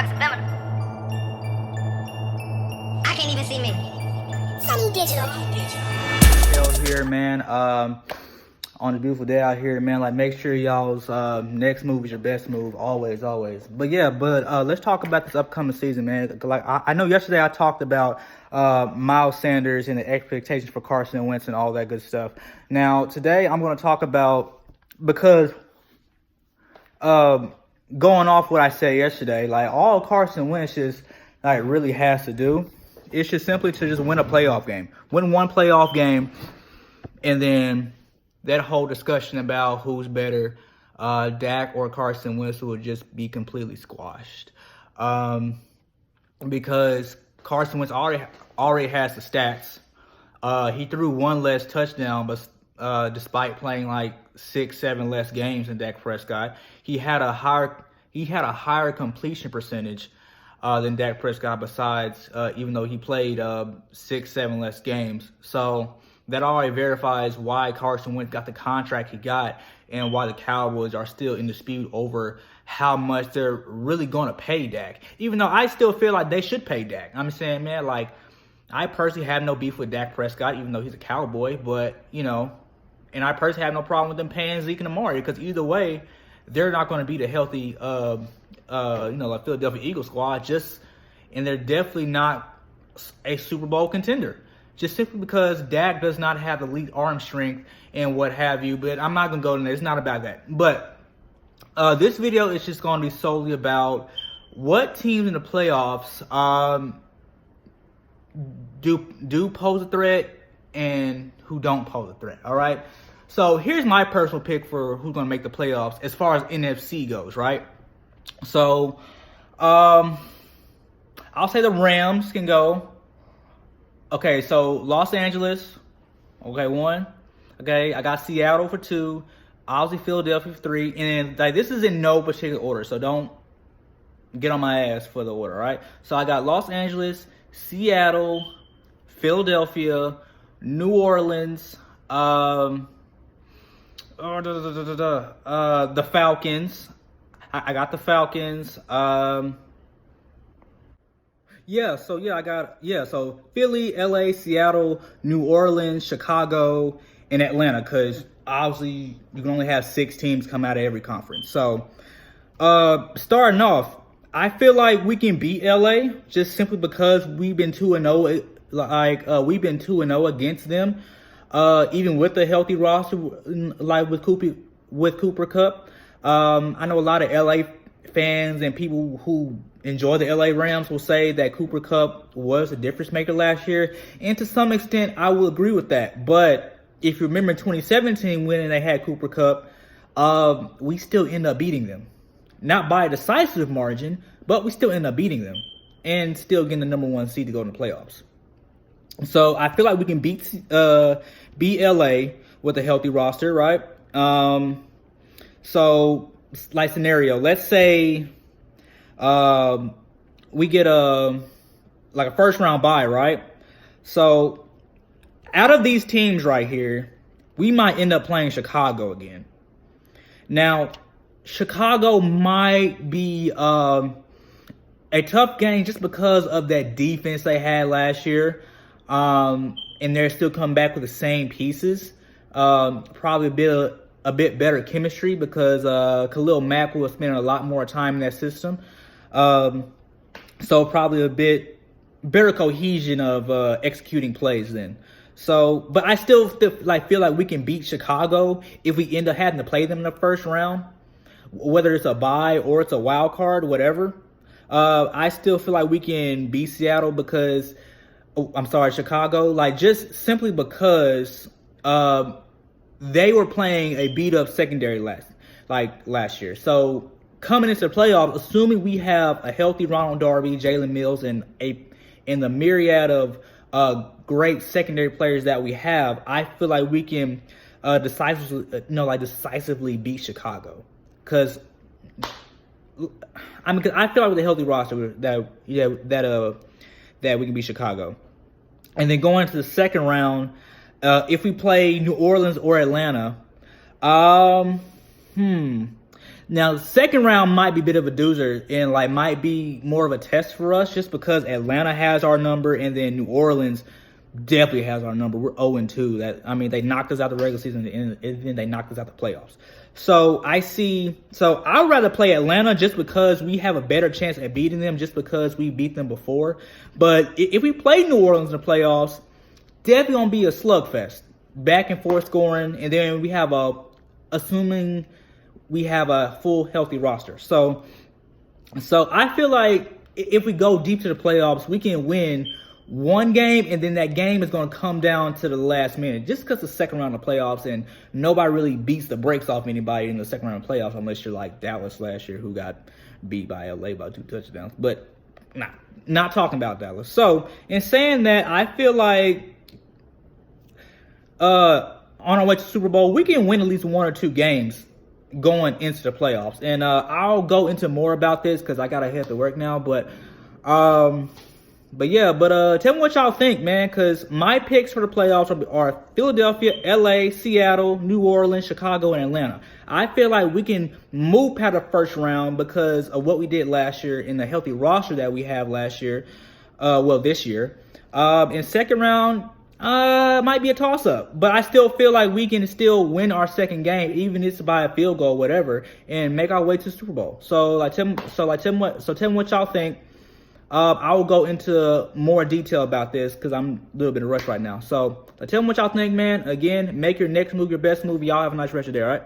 dark subliminal. I can't even see me. Sunny Digital. Here, man. On a beautiful day out here, man. Like, make sure y'all's next move is your best move, always, always. But yeah, let's talk about this upcoming season, man. Like, I know yesterday I talked about Miles Sanders and the expectations for Carson Wentz and all that good stuff. Now, today I'm going to talk about, because going off what I said yesterday, like, all Carson Wentz just like really has to do is just simply to just win a playoff game, win one playoff game, and then that whole discussion about who's better, Dak or Carson Wentz, will just be completely squashed. Because Carson Wentz already has the stats. He threw one less touchdown, but despite playing like 6-7 less games than Dak Prescott, he had a higher completion percentage than Dak Prescott. Besides, even though he played 6-7 less games, so that already verifies why Carson Wentz got the contract he got and why the Cowboys are still in dispute over how much they're really going to pay Dak. Even though I still feel like they should pay Dak. I'm saying, man, like, I personally have no beef with Dak Prescott, even though he's a Cowboy. But, you know, and I personally have no problem with them paying Zeke and Amari, because either way, they're not going to beat a healthy, like Philadelphia Eagles squad. And they're definitely not a Super Bowl contender, just simply because Dak does not have elite arm strength and what have you. But I'm not going to go into that. It's not about that. But this video is just going to be solely about what teams in the playoffs do pose a threat and who don't pose a threat. All right. So here's my personal pick for who's going to make the playoffs as far as NFC goes. Right. So I'll say the Rams can go. Okay, so Los Angeles, okay, 1. Okay, I got Seattle for 2. Obviously Philadelphia for 3. And then, like, this is in no particular order, so don't get on my ass for the order, right? So I got Los Angeles, Seattle, Philadelphia, New Orleans, the Falcons. I got the Falcons. So Philly, LA, Seattle, New Orleans, Chicago, and Atlanta, because obviously you can only have 6 teams come out of every conference. So starting off, I feel like we can beat LA just simply because we've been 2-0. We've been 2-0 against them, even with a healthy roster, like with Cooper Kupp. I know a lot of LA fans and people who enjoy the LA Rams will say that Cooper Kupp was a difference maker last year, and to some extent I will agree with that. But if you remember 2017 when they had Cooper Kupp, we still end up beating them, not by a decisive margin, but we still end up beating them and still getting the number 1 seed to go in the playoffs. So I feel like we can beat LA with a healthy roster, right? So, like, scenario, let's say we get a first round bye, right? So out of these teams right here, we might end up playing Chicago again. Now, Chicago might be a tough game just because of that defense they had last year. And they're still coming back with the same pieces. Probably a bit better chemistry because Khalil Mack will spend a lot more time in that system. So probably a bit better cohesion of executing plays then. So, but I still feel like we can beat Chicago if we end up having to play them in the first round, whether it's a bye or it's a wild card, whatever. I still feel like we can beat Seattle because, Chicago, like, just simply because they were playing a beat up secondary last year. So coming into the playoffs, assuming we have a healthy Ronald Darby, Jalen Mills, and the myriad of great secondary players that we have, I feel like we can decisively beat Chicago. Because I feel like with a healthy roster that we can beat Chicago. And then going into the second round, if we play New Orleans or Atlanta, Now, the second round might be a bit of a doozer and like might be more of a test for us just because Atlanta has our number and then New Orleans definitely has our number. We're 0-2. They knocked us out the regular season and then they knocked us out the playoffs. So I'd rather play Atlanta just because we have a better chance at beating them just because we beat them before. But if we play New Orleans in the playoffs, definitely going to be a slugfest. Back and forth scoring, and then we have assuming we have a full healthy roster. So I feel like if we go deep to the playoffs, we can win one game, and then that game is going to come down to the last minute. Just because the second round of playoffs, and nobody really beats the brakes off anybody in the second round of playoffs unless you're like Dallas last year who got beat by LA by 2 touchdowns. But not talking about Dallas. So in saying that, I feel like on our way to Super Bowl, we can win at least 1 or 2 games going into the playoffs. And I'll go into more about this because I gotta head to work now. But tell me what y'all think, man. Because my picks for the playoffs are Philadelphia, LA, Seattle, New Orleans, Chicago, and Atlanta. I feel like we can move past the first round because of what we did last year in the healthy roster that we have last year. This year. In second round, might be a toss-up, but I still feel like we can still win our second game, even if it's by a field goal, whatever, and make our way to the Super Bowl. Tell me what y'all think. I will go into more detail about this because I'm a little bit in a rush right now. So tell me what y'all think, man. Again, make your next move your best move. Y'all have a nice rest of the day, all right?